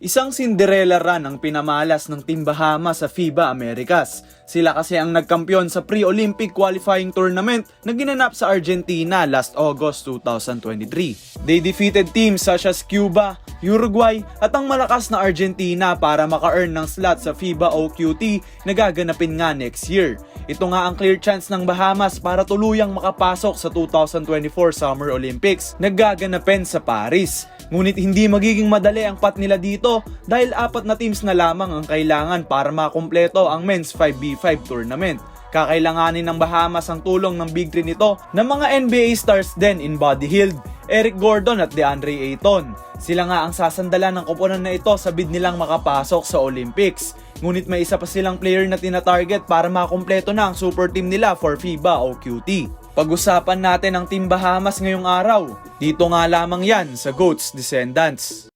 Isang Cinderella run ang pinamalas ng Team Bahamas sa FIBA Americas. Sila kasi ang nagkampiyon sa pre-Olympic qualifying tournament na ginanap sa Argentina last August 2023. They defeated teams such as Cuba, Uruguay at ang malakas na Argentina para maka-earn ng slot sa FIBA OQT na gaganapin nga next year. Ito nga ang clear chance ng Bahamas para tuluyang makapasok sa 2024 Summer Olympics na gaganapin sa Paris. Ngunit hindi magiging madali ang path nila dito dahil 4 na teams na lamang ang kailangan para makumpleto ang Men's 5v5 tournament. Kakailanganin ng Bahamas ang tulong ng Big 3 nito ng mga NBA stars din in Buddy Hield, Eric Gordon at DeAndre Ayton. Sila nga ang sasandalan ng koponan na ito sa bid nilang makapasok sa Olympics. Ngunit may isa pa silang player na tina-target para makumpleto na ang super team nila for FIBA OQT. Pag-usapan natin ang Team Bahamas ngayong araw. Dito nga lamang yan sa GOAT's Descendants.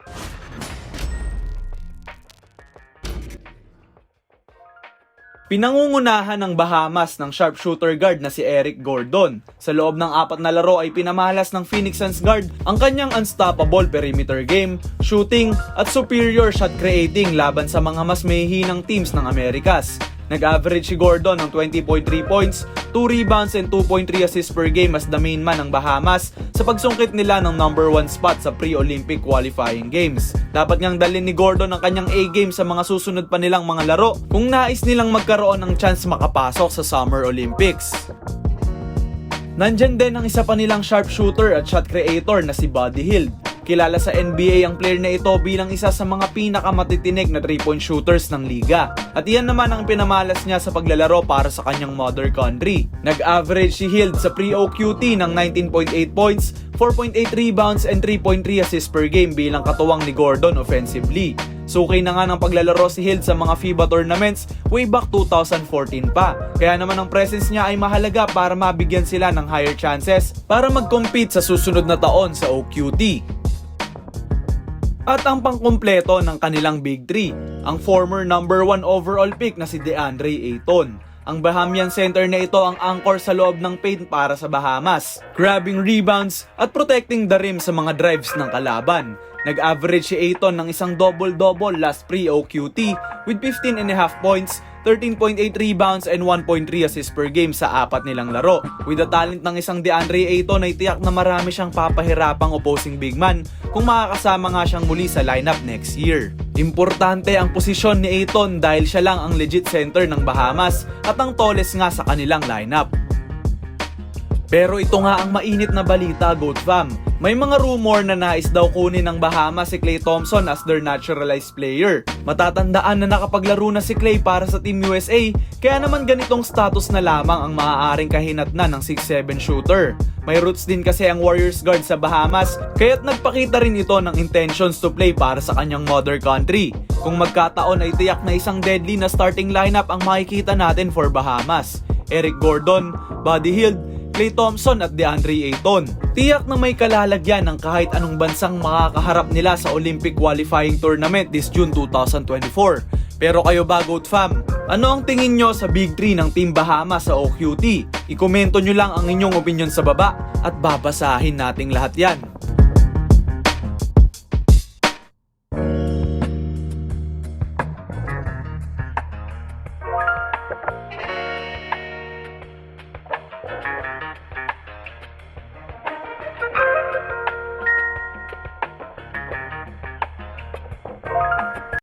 Pinangungunahan ng Bahamas ng sharpshooter guard na si Eric Gordon. Sa loob ng 4 na laro ay pinamalas ng Phoenix Suns guard ang kanyang unstoppable perimeter game, shooting at superior shot creating laban sa mga mas mahihinang teams ng Americas. Nag-average si Gordon ng 20.3 points, 2 rebounds and 2.3 assists per game as the main man ng Bahamas sa pagsungkit nila ng number 1 spot sa pre-Olympic qualifying games. Dapat ngang dalhin ni Gordon ang kanyang A-game sa mga susunod pa nilang mga laro kung nais nilang magkaroon ng chance makapasok sa Summer Olympics. Nandyan din ang isa pa nilang sharpshooter at shot creator na si Buddy Hield. Kilala sa NBA ang player na ito bilang isa sa mga pinakamatitinik na 3-point shooters ng liga. At iyan naman ang pinamalas niya sa paglalaro para sa kanyang mother country. Nag-average si Hield sa pre-OQT ng 19.8 points, 4.8 rebounds and 3.3 assists per game bilang katuwang ni Gordon offensively. Sukay na nga ng paglalaro si Hield sa mga FIBA tournaments way back 2014 pa. Kaya naman ang presence niya ay mahalaga para mabigyan sila ng higher chances para mag-compete sa susunod na taon sa OQT. At ang pangkumpleto ng kanilang Big 3, ang former number 1 overall pick na si DeAndre Ayton. Ang Bahamian center na ito ang anchor sa loob ng paint para sa Bahamas, grabbing rebounds at protecting the rim sa mga drives ng kalaban. Nag-average si Ayton ng isang double-double last pre-OQT with 15.5 points, 13.8 rebounds and 1.3 assists per game sa 4 nilang laro. With the talent ng isang DeAndre Ayton ay tiyak na marami siyang papahirapang opposing big man kung makakasama nga siyang muli sa lineup next year. Importante ang posisyon ni Ayton dahil siya lang ang legit center ng Bahamas at ang tallest nga sa kanilang lineup. Pero ito nga ang mainit na balita, GOAT fam. May mga rumor na nais daw kunin ng Bahamas si Klay Thompson as their naturalized player. Matatandaan na nakapaglaro na si Klay para sa Team USA, kaya naman ganitong status na lamang ang maaaring kahinatnan ng 6'7 shooter. May roots din kasi ang Warriors guard sa Bahamas, kaya't nagpakita rin ito ng intentions to play para sa kanyang mother country. Kung magkataon ay tiyak na isang deadly na starting lineup ang makikita natin for Bahamas. Eric Gordon, Buddy Hield, Klay Thompson at DeAndre Ayton. Tiyak na may kalalagyan ng kahit anong bansang makakaharap nila sa Olympic qualifying tournament this June 2024. Pero kayo ba, GOAT fam? Ano ang tingin nyo sa Big 3 ng Team Bahamas sa OQT? I-komento nyo lang ang inyong opinion sa baba at babasahin nating lahat yan.